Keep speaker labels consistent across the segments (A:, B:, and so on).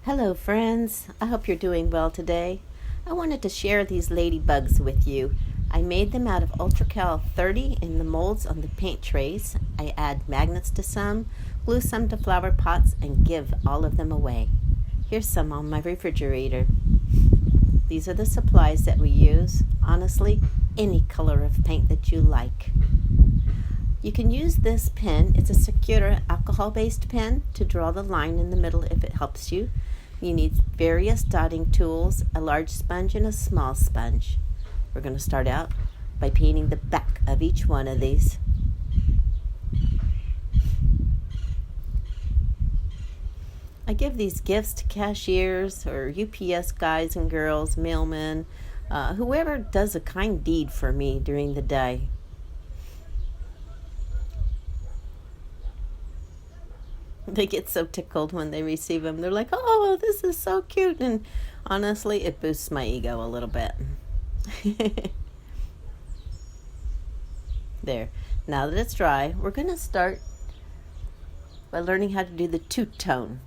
A: Hello friends, I hope you're doing well today. I wanted to share these ladybugs with you. I made them out of Ultracal 30 in the molds on the paint trays. I add magnets to some, glue some to flower pots, and give all of them away. Here's some on my refrigerator. These are the supplies that we use. Honestly, any color of paint that you like. You can use this pen. It's a secure alcohol-based pen to draw the line in the middle if it helps you. You need various dotting tools, a large sponge and a small sponge. We're going to start out by painting the back of each one of these. I give these gifts to cashiers or UPS guys and girls, mailmen, whoever does a kind deed for me during the day. They get so tickled when they receive them. They're like, oh, this is so cute. And honestly, it boosts my ego a little bit. There. Now that it's dry, we're going to start by learning how to do the two-tone.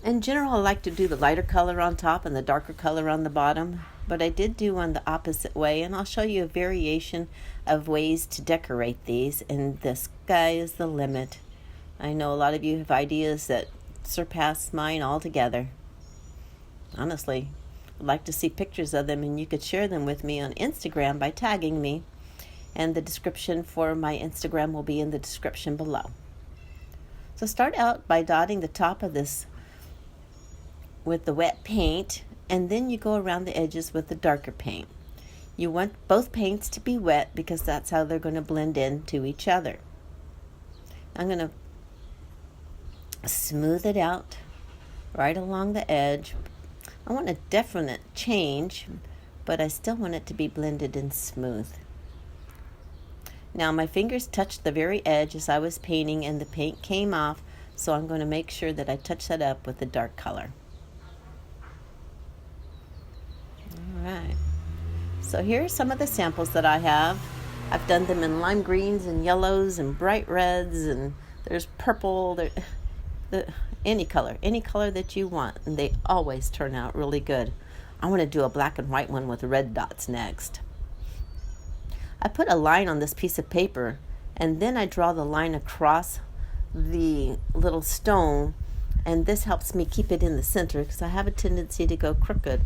A: In general, I like to do the lighter color on top and the darker color on the bottom. But I did do one the opposite way, and I'll show you a variation of ways to decorate these. And the sky is the limit. I know a lot of you have ideas that surpass mine altogether. Honestly, I'd like to see pictures of them, and you could share them with me on Instagram by tagging me. And the description for my Instagram will be in the description below. So start out by dotting the top of this with the wet paint, and then you go around the edges with the darker paint. You want both paints to be wet because that's how they're going to blend into each other. I'm going to smooth it out right along the edge. I want a definite change, but I still want it to be blended and smooth. Now my fingers touched the very edge as I was painting and the paint came off, so I'm going to make sure that I touch that up with the dark color. Alright, so here are some of the samples that I have. I've done them in lime greens and yellows and bright reds, and there's purple, any color that you want, and they always turn out really good. I want to do a black and white one with red dots next. I put a line on this piece of paper, and then I draw the line across the little stone, and this helps me keep it in the center because I have a tendency to go crooked.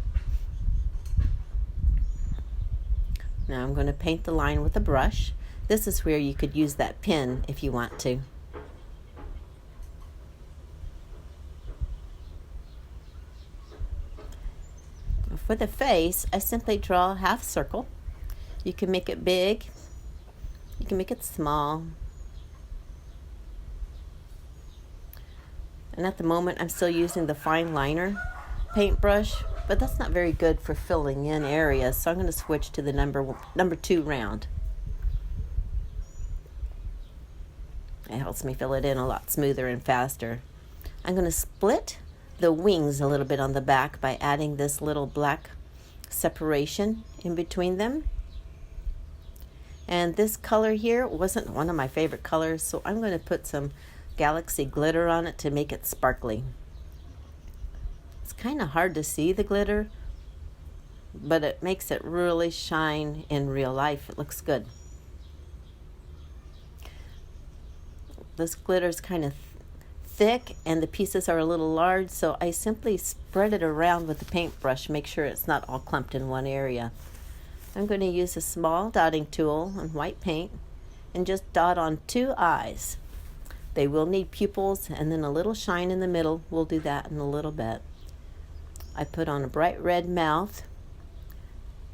A: Now I'm going to paint the line with a brush. This is where you could use that pen if you want to. For the face, I simply draw a half circle. You can make it big, you can make it small. And at the moment, I'm still using the fine liner paintbrush, but that's not very good for filling in areas, so I'm going to switch to the number 2 round. It helps me fill it in a lot smoother and faster. I'm going to split the wings a little bit on the back by adding this little black separation in between them. And this color here wasn't one of my favorite colors, so I'm going to put some Galaxy glitter on it to make it sparkly. It's kind of hard to see the glitter, but it makes it really shine in real life. It looks good. This glitter is kind of thick and the pieces are a little large, so I simply spread it around with the paintbrush, make sure it's not all clumped in one area. I'm going to use a small dotting tool on white paint and just dot on 2 eyes. They will need pupils and then a little shine in the middle. We'll do that in a little bit. I put on a bright red mouth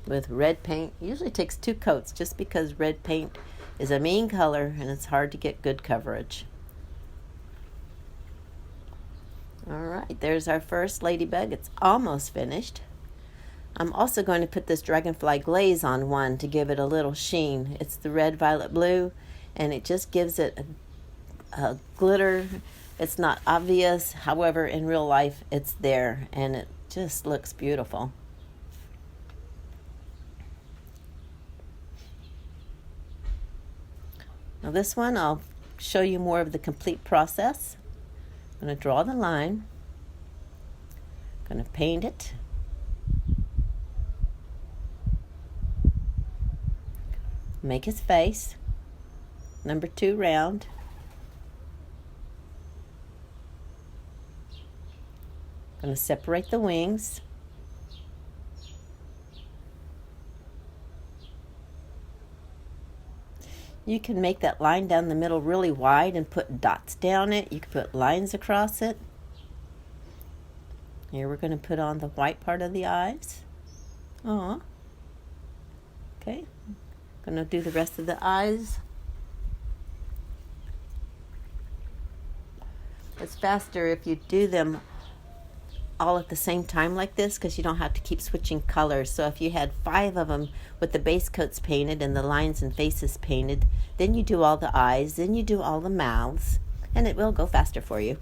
A: with red paint. Usually takes 2 coats just because red paint is a mean color and it's hard to get good coverage. Alright, there's our first ladybug. It's almost finished. I'm also going to put this Dragonfly Glaze on one to give it a little sheen. It's the red, violet, blue, and it just gives it a glitter. It's not obvious, however, in real life it's there, and it just looks beautiful. Now this one, I'll show you more of the complete process. I'm going to draw the line. Gonna paint it. Make his face. Number 2 round. Gonna separate the wings. You can make that line down the middle really wide and put dots down it. You can put lines across it. Here we're going to put on the white part of the eyes. Aw. Okay. Going to do the rest of the eyes. It's faster if you do them all at the same time like this, because you don't have to keep switching colors. So if you had 5 of them with the base coats painted and the lines and faces painted, then you do all the eyes, then you do all the mouths, and it will go faster for you.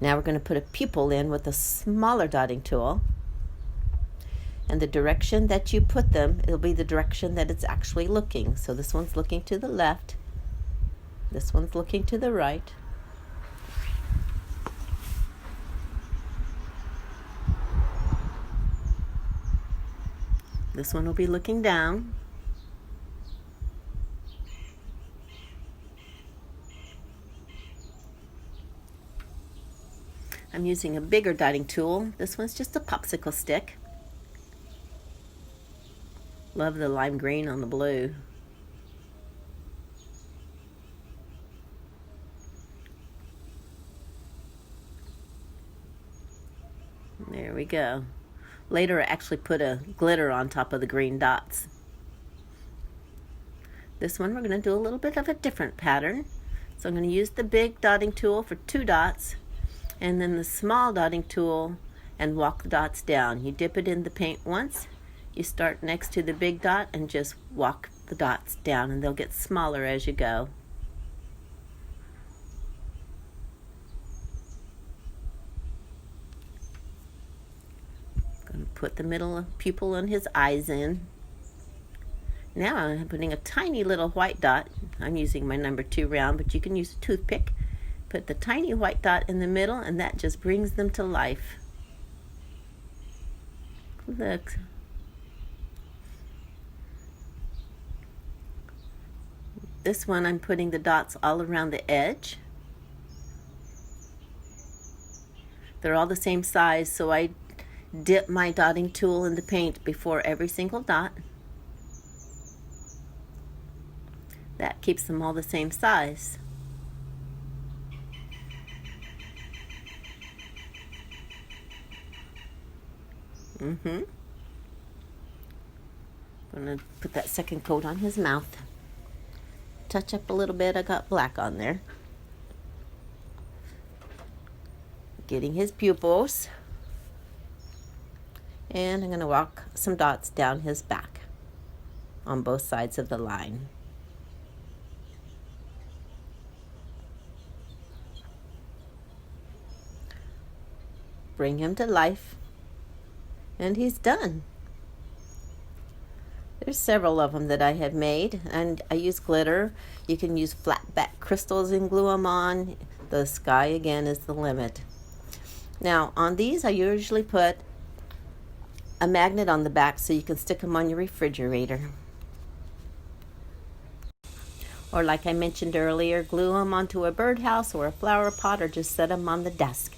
A: Now we're going to put a pupil in with a smaller dotting tool, and the direction that you put them, it'll be the direction that it's actually looking. So this one's looking to the left, this one's looking to the right. This one will be looking down. I'm using a bigger dotting tool. This one's just a popsicle stick. Love the lime green on the blue. There we go. Later I actually put a glitter on top of the green dots. This one we're going to do a little bit of a different pattern. So I'm going to use the big dotting tool for 2 dots, and then the small dotting tool, and walk the dots down. You dip it in the paint once, you start next to the big dot and just walk the dots down, and they'll get smaller as you go. Put the middle pupil and his eyes in. Now I'm putting a tiny little white dot. I'm using my number 2 round, but you can use a toothpick. Put the tiny white dot in the middle, and that just brings them to life. Look. This one I'm putting the dots all around the edge. They're all the same size, so I dip my dotting tool in the paint before every single dot. That keeps them all the same size. I'm gonna put that second coat on his mouth. Touch up a little bit. I got black on there. Getting his pupils. And I'm going to walk some dots down his back on both sides of the line. Bring him to life, and he's done. There's several of them that I have made, and I use glitter. You can use flatback crystals and glue them on. The sky again is the limit. Now on these I usually put a magnet on the back so you can stick them on your refrigerator. Or like I mentioned earlier, glue them onto a birdhouse or a flower pot, or just set them on the desk.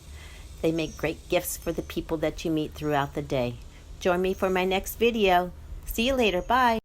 A: They make great gifts for the people that you meet throughout the day. Join me for my next video. See you later. Bye.